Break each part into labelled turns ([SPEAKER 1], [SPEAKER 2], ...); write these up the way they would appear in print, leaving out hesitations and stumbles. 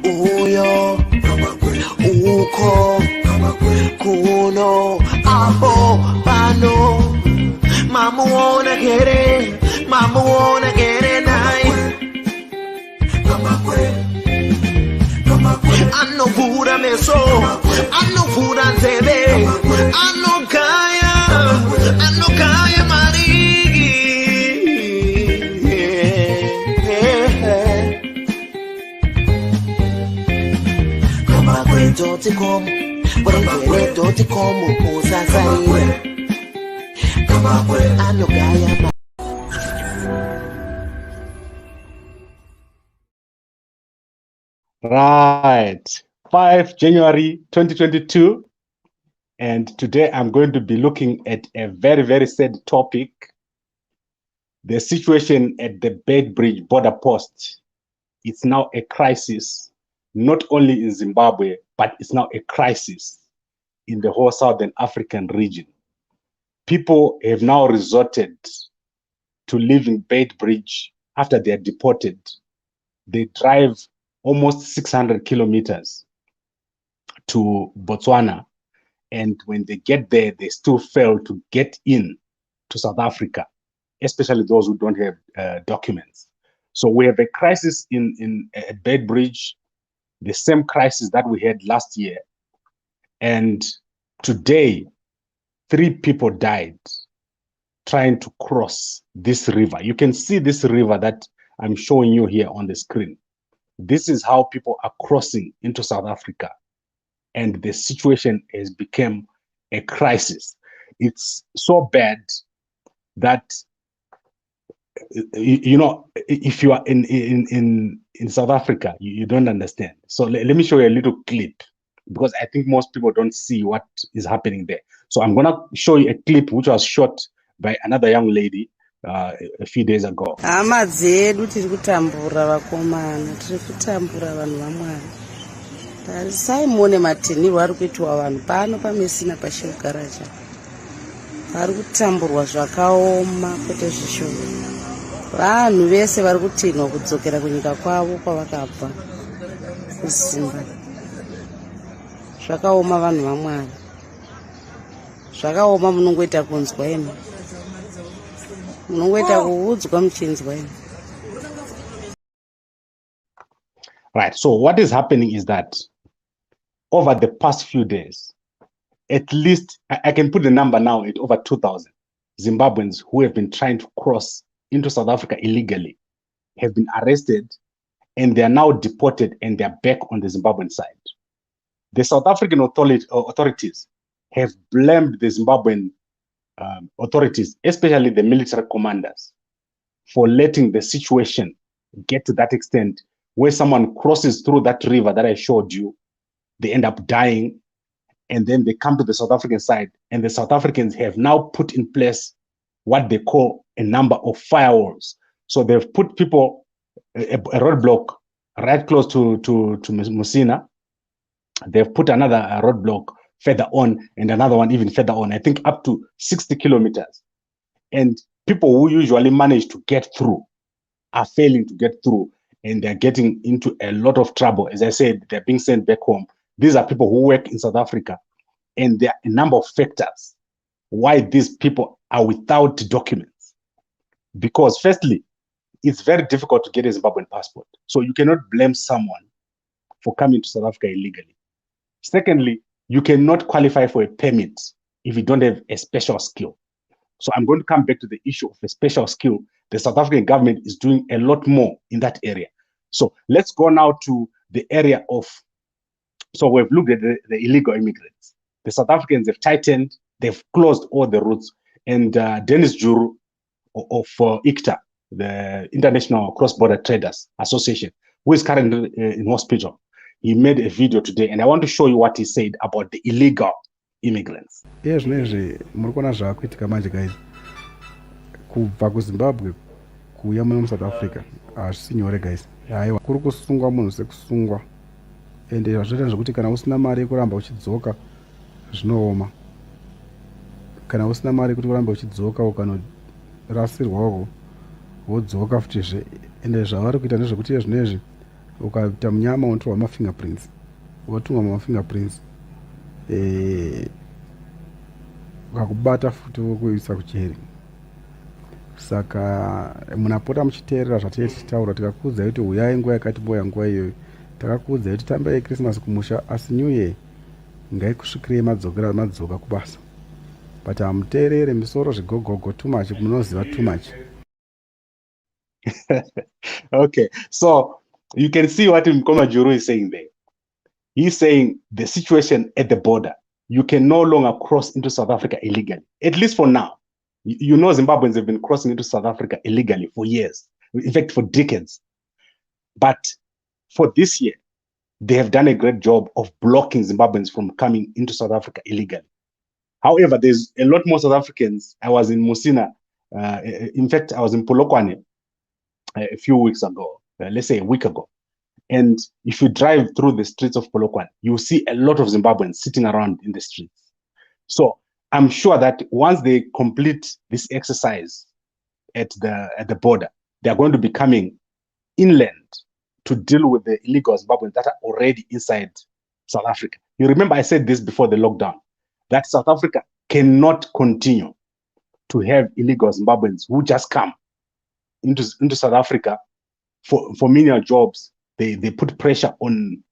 [SPEAKER 1] uyo uko kuno aho pano mamuona kere nai anovura meso anovura nzeve anokaya marigi kamakwe.com Borengele.com usasaire kamakwe anokaya
[SPEAKER 2] Right, 5 January 2022, and today I'm going to be looking at a very, very sad topic, the situation at the Beitbridge border post. It's now a crisis, not only in Zimbabwe, but it's now a crisis in the whole Southern African region. People have now resorted to leaving Beitbridge after they are deported. They drive almost 600 kilometers to Botswana, and when they get there, they still fail to get in to South Africa, especially those who don't have documents. So we have a crisis at Beitbridge, the same crisis that we had last year, and today 3 people died trying to cross this river. You can see this river that I'm showing you here on the screen. This is how people are crossing into South Africa, and the situation has become a crisis. It's so bad that you know, if you are in South Africa, you don't understand. So let me show you a little clip, because I think most people don't see what is happening there. So I'm gonna show you a clip which was shot by another young lady a few days ago.
[SPEAKER 3] Hama dzedu tiri kutambura vakomana, tiri kutambura vanhu vamwari. Tarisai muone matenirwo ari kuitwa vanhu pano pamesina pashell garaja. Vari kutamburwa zvakaoma kwete zvishoma. Vanhu vese vari kutinhwa kudzokera kunyika kwavo kwavakabva kuZimbabwe. Zvakaoma vanhu vamwari. Zvakaoma munongoita kunzwa ino.
[SPEAKER 2] Right, so what is happening is that over the past few days, at least, I can put the number now at over 2,000 Zimbabweans who have been trying to cross into South Africa illegally have been arrested, and they are now deported, and they are back on the Zimbabwean side. The South African authorities have blamed the Zimbabwean authorities, especially the military commanders, for letting the situation get to that extent where someone crosses through that river that I showed you, they end up dying, and then they come to the South African side, and the South Africans have now put in place what they call a number of firewalls. So they've put people, a roadblock right close to Musina. They've put another roadblock further on, and another one even further on, I think up to 60 kilometers. And people who usually manage to get through are failing to get through, and they're getting into a lot of trouble. As I said, they're being sent back home. These are people who work in South Africa, and there are a number of factors why these people are without documents. Because firstly, it's very difficult to get a Zimbabwean passport. So you cannot blame someone for coming to South Africa illegally. Secondly, you cannot qualify for a permit if you don't have a special skill. So I'm going to come back to the issue of a special skill. The South African government is doing a lot more in that area. So let's go now to the area of, so we've looked at the illegal immigrants. The South Africans have tightened, they've closed all the routes. And Dennis Juru of ICTA, the International Cross-Border Traders Association, who is currently in hospital, he made a video today, and I want to show you what he said about the illegal immigrants.
[SPEAKER 4] Yes, murikona zvakuitika manje guys. Kubva kuZimbabwe kuuya muno muSouth Africa hazvisi nyore guys. Haiwa, kuri kusungwa munhu sekusungwa. Ende zvazvoita zvekuti kana usina mari yekuramba uchidzoka zvinooma. Kana usina mari kuti uramba uchidzoka ukanorasirwawo wodzoka futizve. Ende zvavari kuita ndezvekuti zvinezvi ukaita munyama unotorwa mafingerprints, watumwa mafingerprints, ukakubata futi wokuisa kucheri. Saka munapota muchiteerera zvatiri tichitaura, tikakuudzai kuti uyai nguva yakati boya nguva iyoyo, takakuudzai kuti tambai Christmas kumusha, asi New Year ngaikusvikirei madzoka kubasa. But hamuteerere, misoro zvigogogo too much, munoziva too much.
[SPEAKER 2] Okay, so you can see what Mkoma Juru is saying there. He's saying the situation at the border, you can no longer cross into South Africa illegally, at least for now. You know, Zimbabweans have been crossing into South Africa illegally for years, in fact, for decades. But for this year, they have done a great job of blocking Zimbabweans from coming into South Africa illegally. However, there's a lot more South Africans. I was in Musina. In fact, I was in Polokwane a few weeks ago, let's say a week ago. And if you drive through the streets of Polokwane, you see a lot of Zimbabweans sitting around in the streets. So I'm sure that once they complete this exercise at the border, they are going to be coming inland to deal with the illegal Zimbabweans that are already inside South Africa. You remember I said this before the lockdown, that South Africa cannot continue to have illegal Zimbabweans who just come into South Africa for menial jobs. They put pressure on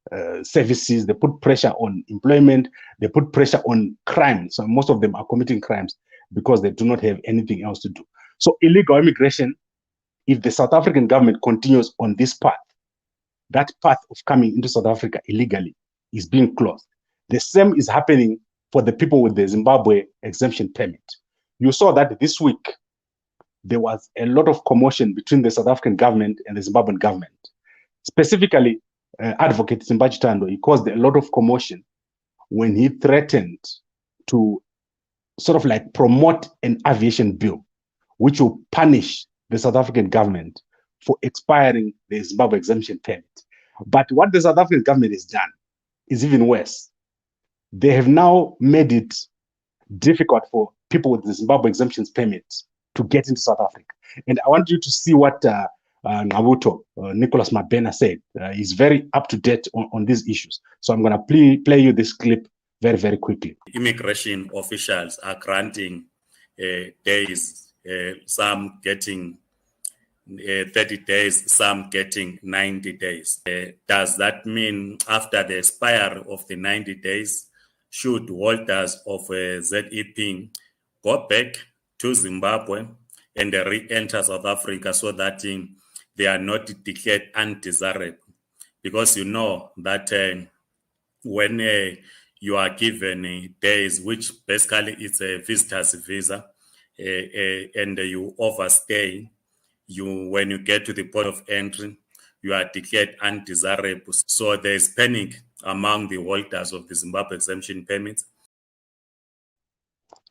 [SPEAKER 2] services, they put pressure on employment, they put pressure on crime. So most of them are committing crimes because they do not have anything else to do. So illegal immigration, if the South African government continues on this path, that path of coming into South Africa illegally is being closed. The same is happening for the people with the Zimbabwe exemption permit. You saw that this week, there was a lot of commotion between the South African government and the Zimbabwean government. Specifically, Advocate Simbachitando, he caused a lot of commotion when he threatened to sort of like promote an aviation bill, which will punish the South African government for expiring the Zimbabwe exemption permit. But what the South African government has done is even worse. They have now made it difficult for people with the Zimbabwe exemptions permit to get into South Africa. And I want you to see what Ngabuto, Nicholas Mabena said. He's very up to date on these issues. So I'm going to play you this clip very, very quickly.
[SPEAKER 5] Immigration officials are granting days, some getting 30 days, some getting 90 days. Does that mean after the expire of the 90 days, should holders of ZEP go back to Zimbabwe and re-enter South Africa so that they are not declared undesirable? Because you know that when you are given days, which basically is a visitor's visa, and you overstay, when you get to the port of entry, you are declared undesirable. So there is panic among the holders of the Zimbabwe exemption permits.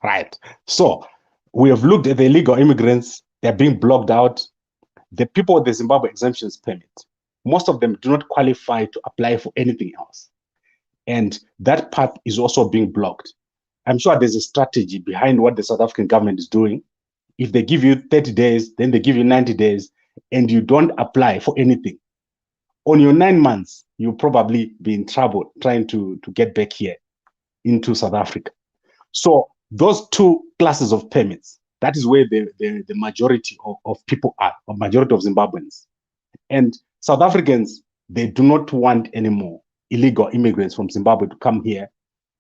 [SPEAKER 2] Right. So we have looked at the illegal immigrants. They're being blocked out. The people with the Zimbabwe exemptions permit, most of them do not qualify to apply for anything else. And that path is also being blocked. I'm sure there's a strategy behind what the South African government is doing. If they give you 30 days, then they give you 90 days, and you don't apply for anything. On your 9 months, you'll probably be in trouble trying to get back here into South Africa. So those two classes of permits, that is where the majority of people are, or majority of Zimbabweans. And South Africans, they do not want any more illegal immigrants from Zimbabwe to come here.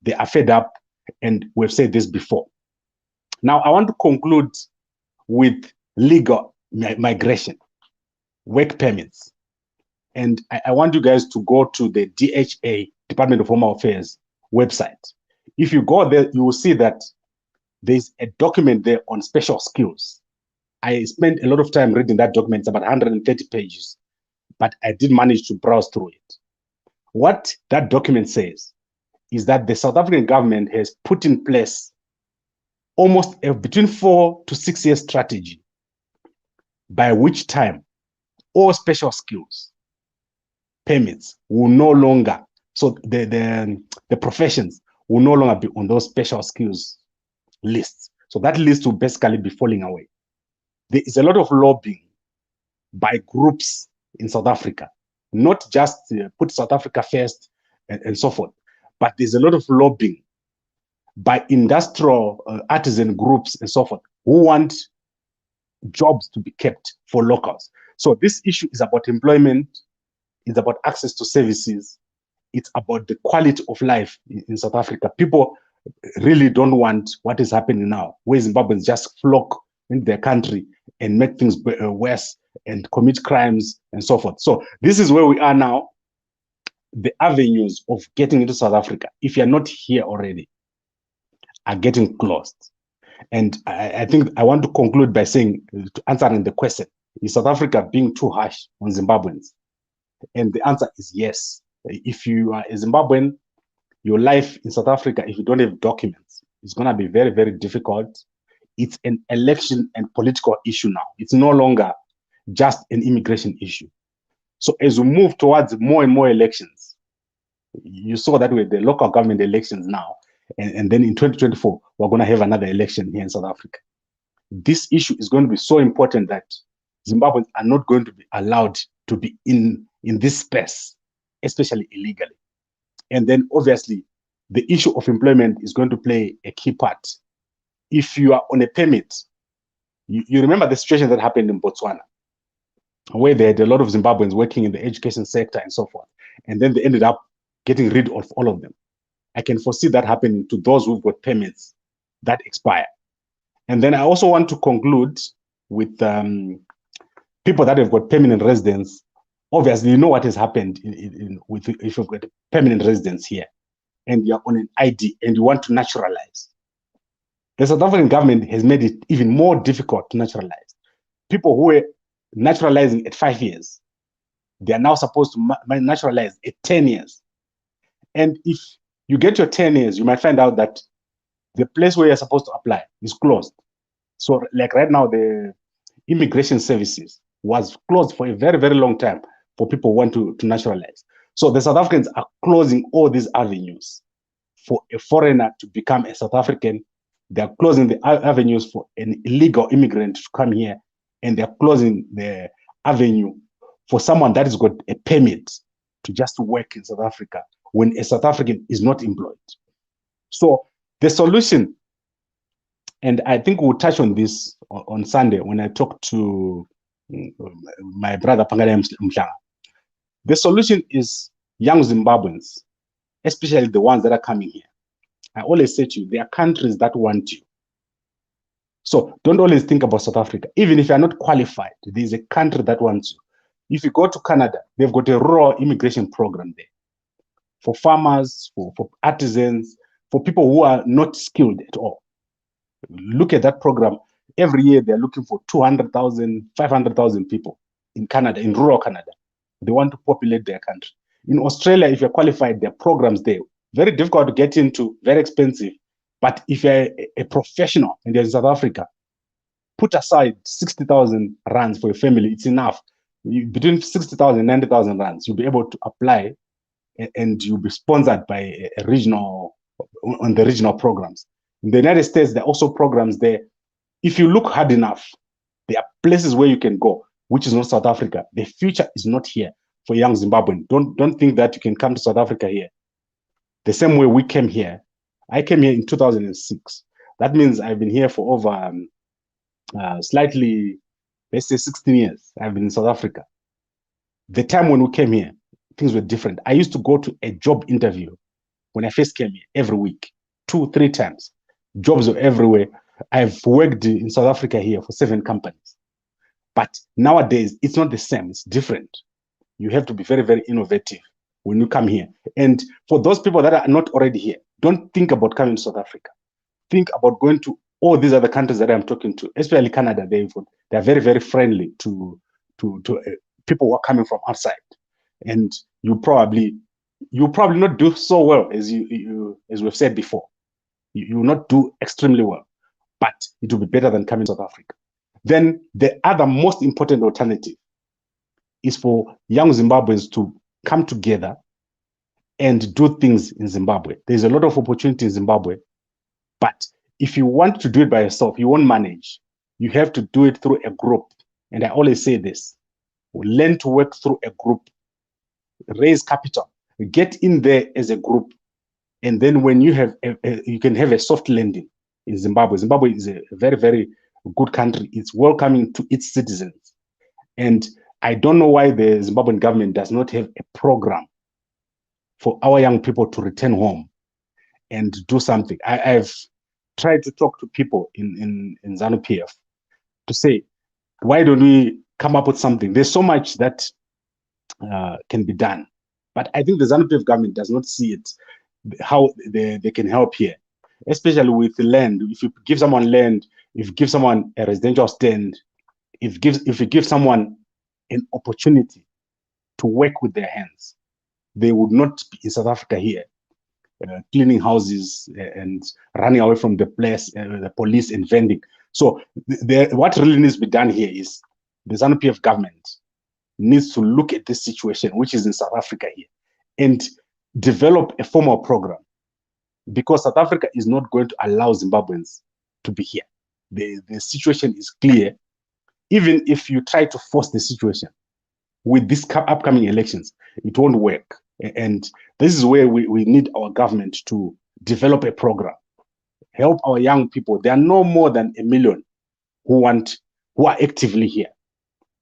[SPEAKER 2] They are fed up, and we've said this before. Now, I want to conclude with legal migration, work permits. And I want you guys to go to the DHA, Department of Home Affairs website. If you go there, you will see that there's a document there on special skills. I spent a lot of time reading that document. It's about 130 pages, but I did manage to browse through it. What that document says is that the South African government has put in place almost a between 4 to 6 year strategy by which time all special skills permits will no longer, so the professions will no longer be on those special skills lists. So that list will basically be falling away. There is a lot of lobbying by groups in South Africa not just put South Africa first and so forth, but there's a lot of lobbying by industrial artisan groups and so forth who want jobs to be kept for locals. So this issue is about employment, it's about access to services, it's about the quality of life in South Africa. People really don't want what is happening now, where Zimbabweans just flock in their country and make things worse and commit crimes and so forth. So this is where we are now. The avenues of getting into South Africa, if you're not here already, are getting closed. And I think I want to conclude by saying, to answering the question, is South Africa being too harsh on Zimbabweans? And the answer is yes. If you are a Zimbabwean, your life in South Africa, if you don't have documents, it's going to be very, very difficult. It's an election and political issue now. It's no longer just an immigration issue. So as we move towards more and more elections, you saw that with the local government elections now, and then in 2024, we're going to have another election here in South Africa. This issue is going to be so important that Zimbabweans are not going to be allowed to be in this space, especially illegally. And then obviously, the issue of employment is going to play a key part. If you are on a permit, you remember the situation that happened in Botswana, where they had a lot of Zimbabweans working in the education sector and so forth. And then they ended up getting rid of all of them. I can foresee that happening to those who've got permits that expire. And then I also want to conclude with people that have got permanent residence. Obviously, you know what has happened if you've got a permanent residence here and you're on an ID and you want to naturalize. The South African government has made it even more difficult to naturalize. People who were naturalizing at 5 years, they are now supposed to naturalize at 10 years. And if you get your 10 years, you might find out that the place where you're supposed to apply is closed. So like right now, the immigration services was closed for a very, very long time for people who want to naturalize. So the South Africans are closing all these avenues for a foreigner to become a South African. They're closing the avenues for an illegal immigrant to come here, and they're closing the avenue for someone that has got a permit to just work in South Africa when a South African is not employed. So the solution, and I think we'll touch on this on Sunday when I talk to my brother Pangale Mhlanga. The solution is young Zimbabweans, especially the ones that are coming here. I always say to you, there are countries that want you. So don't always think about South Africa. Even if you're not qualified, there's a country that wants you. If you go to Canada, they've got a rural immigration program there for farmers, for artisans, for people who are not skilled at all. Look at that program. Every year, they're looking for 200,000, 500,000 people in Canada, in rural Canada. They want to populate their country. In Australia, if you're qualified, there are programs there. Very difficult to get into, very expensive. But if you're a professional and you're in South Africa, put aside 60,000 rands for your family. It's enough. Between 60,000 and 90,000 rands, you'll be able to apply and you'll be sponsored by a regional, on the regional programs. In the United States, there are also programs there. If you look hard enough, there are places where you can go, which is not South Africa. The future is not here for young Zimbabwean. Don't think that you can come to South Africa here. The same way we came here. I came here in 2006. That means I've been here for over slightly, let's say 16 years. I've been in South Africa. The time when we came here, things were different. I used to go to a job interview when I first came here every week, 2-3 times. Jobs were everywhere. I've worked in South Africa here for 7 companies. But nowadays, it's not the same. It's different. You have to be very, very innovative when you come here. And for those people that are not already here, don't think about coming to South Africa. Think about going to all these other countries that I'm talking to, especially Canada. They are very, very friendly to people who are coming from outside. And you probably not do so well as as we've said before. You will not do extremely well, but it will be better than coming to South Africa. Then the other most important alternative is for young Zimbabweans to come together and do things in Zimbabwe. There's a lot of opportunity in Zimbabwe, but if you want to do it by yourself, you won't manage. You have to do it through a group. And I always say this, learn to work through a group raise capital, get in there as a group, and then when you have, you can have a soft landing in Zimbabwe. Zimbabwe is a very, very good country. It's welcoming to its citizens. And I don't know why the Zimbabwean government does not have a program for our young people to return home and do something. I've tried to talk to people in ZANU-PF to say, why don't we come up with something? There's so much that can be done. But I think the ZANU-PF government does not see it, how they can help here, especially with the land. If you give someone land, if you give someone a residential stand, if you give someone an opportunity to work with their hands, they would not be in South Africa here, cleaning houses and running away from the police and vending. So what really needs to be done here is the ZANU-PF government needs to look at this situation, which is in South Africa here, and develop a formal program, because South Africa is not going to allow Zimbabweans to be here. The situation is clear. Even if you try to force the situation with these upcoming elections, it won't work. And this is where we need our government to develop a program, help our young people. There are no more than 1 million who are actively here.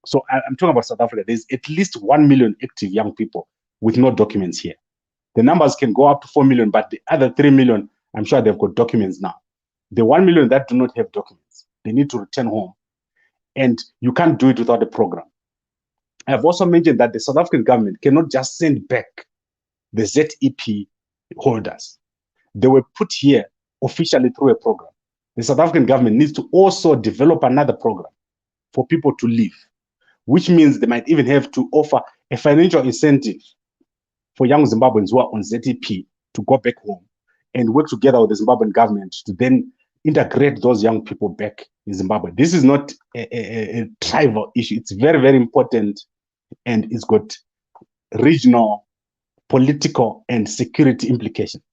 [SPEAKER 2] So I'm talking about South Africa. There's at least 1 million active young people with no documents here. The numbers can go up to 4 million, but the other 3 million, I'm sure they've got documents now. The 1 million that do not have documents, they need to return home. And you can't do it without a program. I've also mentioned that the South African government cannot just send back the ZEP holders. They were put here officially through a program. The South African government needs to also develop another program for people to leave, which means they might even have to offer a financial incentive for young Zimbabweans who are on ZEP to go back home and work together with the Zimbabwean government to then integrate those young people back in Zimbabwe. This is not a tribal issue. It's very, very important, and it's got regional, political, and security implications.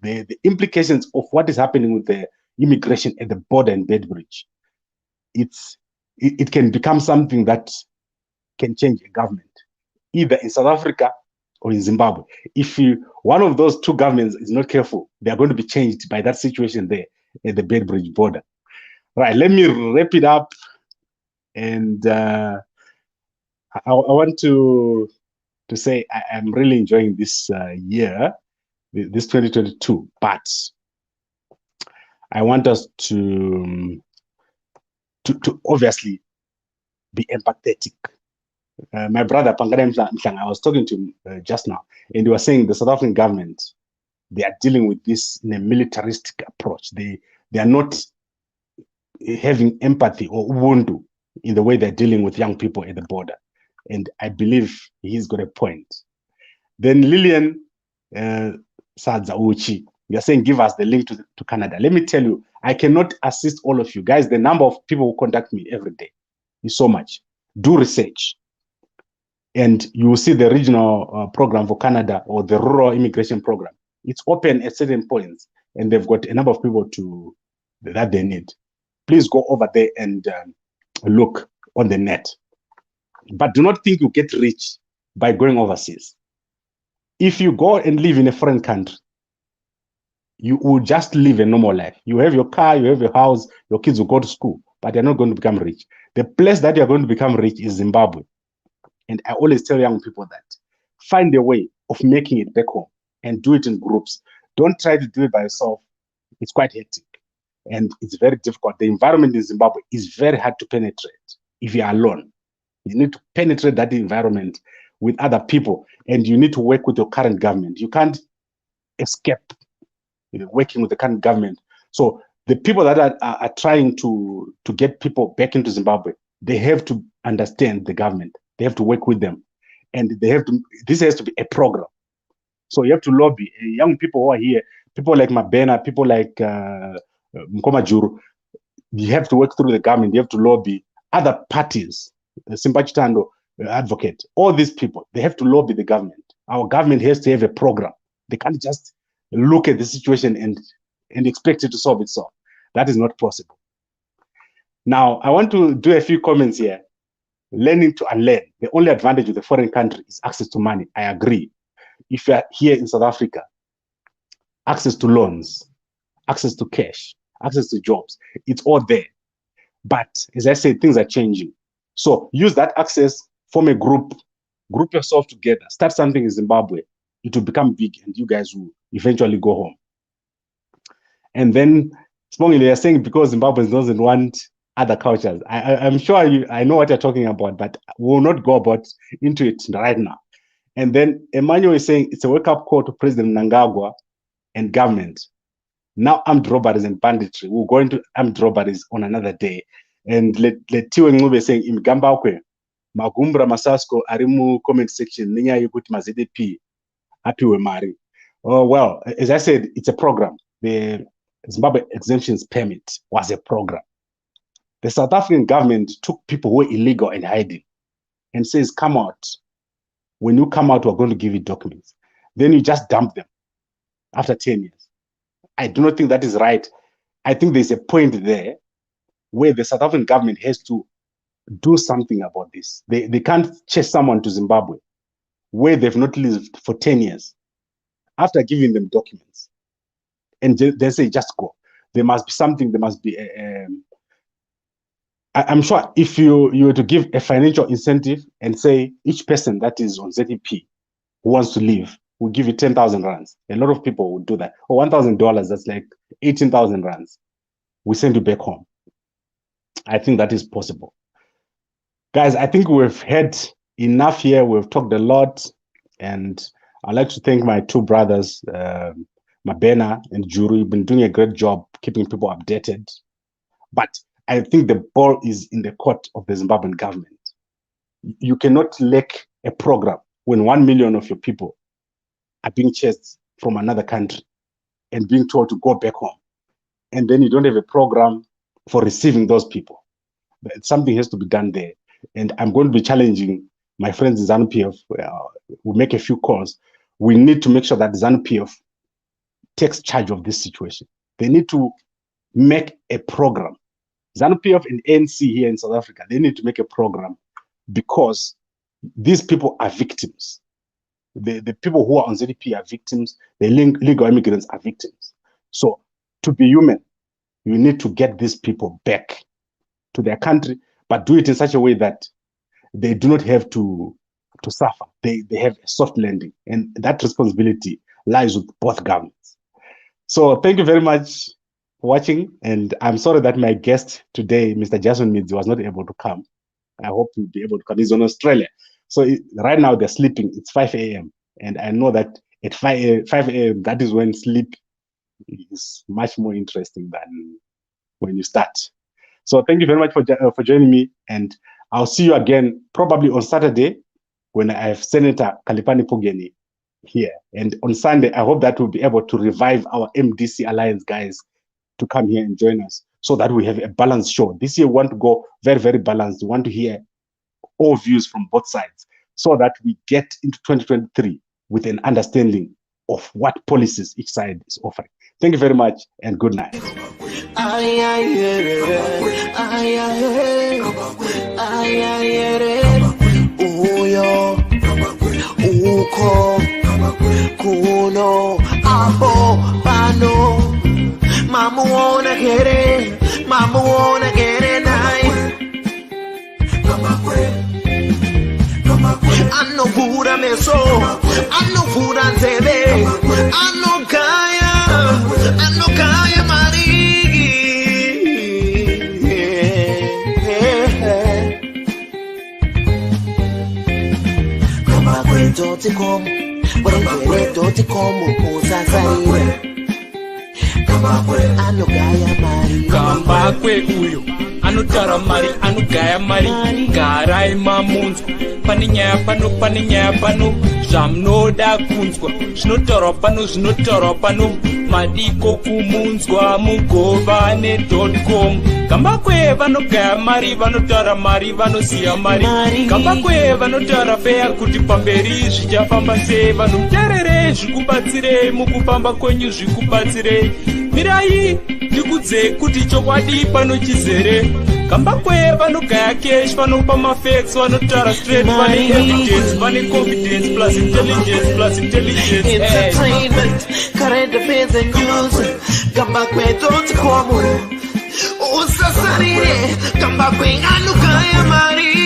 [SPEAKER 2] The implications of what is happening with the immigration at the border in Bedbridge, it can become something that can change a government, either in South Africa or in Zimbabwe. If one of those two governments is not careful, they are going to be changed by that situation there at the Bedbridge border. Right, let me wrap it up. And I want to say I'm really enjoying this year, this 2022, but I want us to obviously be empathetic. My brother Pangare Mhlanga, I was talking to him just now, and he was saying the South African government, they are dealing with this in a militaristic approach. They are not having empathy or ubuntu in the way they're dealing with young people at the border. And I believe he's got a point. Then Lillian Sadza Uchi, you're saying give us the link to Canada. Let me tell you, I cannot assist all of you guys. The number of people who contact me every day is so much. Do research, and you will see the regional program for Canada, or the rural immigration program. It's open at certain points, and they've got a number of people that they need. Please go over there and look on the net. But do not think you get rich by going overseas. If you go and live in a foreign country, you will just live a normal life. You have your car, you have your house, your kids will go to school, but they're not going to become rich. The place that you're going to become rich is Zimbabwe. And I always tell young people that find a way of making it back home and do it in groups. Don't try to do it by yourself. It's quite hectic and it's very difficult. The environment in Zimbabwe is very hard to penetrate if you're alone. You need to penetrate that environment with other people, and you need to work with your current government. You can't escape working with the current government. So the people that are trying to get people back into Zimbabwe, they have to understand the government. They have to work with them, and this has to be a program. So you have to lobby young people who are here, people like Mabena, people like Mkoma Juru. You have to work through the government. You have to lobby other parties, Simpachitando advocate, all these people, they have to lobby the government. Our government has to have a program. They can't just look at the situation and expect it to solve itself. That is not possible. Now, I want to do a few comments here. learning to unlearn. The only advantage of the foreign country is access to money. I agree. If you are here in South Africa, access to loans, access to cash, access to jobs, it's all there. But as I said, things are changing. So use that access, form a group yourself together, start something in Zimbabwe. It will become big and you guys will eventually go home. And then, strongly, you're saying because Zimbabweans doesn't want other cultures. I'm sure I know what you're talking about, but we'll not go into it right now. And then Emmanuel is saying it's a wake-up call to President Mnangagwa and government. Now armed robberies and banditry. We'll go into armed robberies on another day. And let Tiwe Ngube saying in Gambakwe, Magumbra Masasko Arimu comment section, Ninya Yukuti Mazidp, happy we marry. Oh well, as I said, it's a program. The Zimbabwe exemptions permit was a program. The South African government took people who were illegal and hiding and says, come out. When you come out, we're going to give you documents. Then you just dump them after 10 years. I do not think that is right. I think there's a point there where the South African government has to do something about this. They can't chase someone to Zimbabwe where they've not lived for 10 years after giving them documents. And they say, just go. There must be something, there must be I'm sure if you were to give a financial incentive and say each person that is on ZEP who wants to leave, we'll give you 10,000 rands. A lot of people would do that. Or $1,000, that's like 18,000 rands. We send you back home. I think that is possible. Guys, I think we've had enough here. We've talked a lot. And I'd like to thank my two brothers, Mabena and Juru. You've been doing a great job keeping people updated. But I think the ball is in the court of the Zimbabwean government. You cannot lack a program when 1 million of your people are being chased from another country and being told to go back home. And then you don't have a program for receiving those people. But something has to be done there. And I'm going to be challenging my friends in ZANU-PF. We'll make a few calls. We need to make sure that ZANU-PF takes charge of this situation. They need to make a program. ZANU-PF and ANC here in South Africa, they need to make a program because these people are victims. The people who are on ZDP are victims. The legal immigrants are victims. So to be human, you need to get these people back to their country, but do it in such a way that they do not have to suffer. They have a soft landing, and that responsibility lies with both governments. So thank you very much for watching, and I'm sorry that my guest today, Mr. Jason Midzi, was not able to come. I hope he'll be able to come. He's in Australia. So right now they're sleeping. It's 5 a.m. And I know that at 5 a.m., that is when sleep is much more interesting than when you start. So thank you very much for joining me. And I'll see you again probably on Saturday when I have Senator Kalipani Pugeni here. And on Sunday, I hope that we'll be able to revive our MDC Alliance guys to come here and join us so that we have a balanced show. This year we want to go very, very balanced. We want to hear all views from both sides so that we get into 2023 with an understanding of what policies each side is offering. Thank you very much and good night.
[SPEAKER 1] Anovura meso, anovura nzebe, anokaya marigi. Kama kwetu tikomu, kwetu tikomu usasaire. Kama kwe anokaya marigi.
[SPEAKER 6] Kamba kwe uyo, anotara mari, anogaya mari, garai mamunzwa. Pane nyaya pano zvamunoda kunzwa, zvinotaurwa pano madiko kumunzwa mugovane.com. Gambakwe vanogaya mari, vanotaura mari, vanosiya mari. Gambakwe vanotaura feya kuti pamberi zvichafamba sei. Vanhu muterere zvikubatsirei, mukufamba kwenyu zvikubatsirei. Mirai ndikudze kuti chokwadi pano chizere. kamba kwe vanogaya cash vanopa mafacts vanotara straight vane evidence vane confidence plus intelligence
[SPEAKER 1] Entertainment, current affairs and news. Kamba kwe.com. Usasarire, kamba kwe anukaya mari.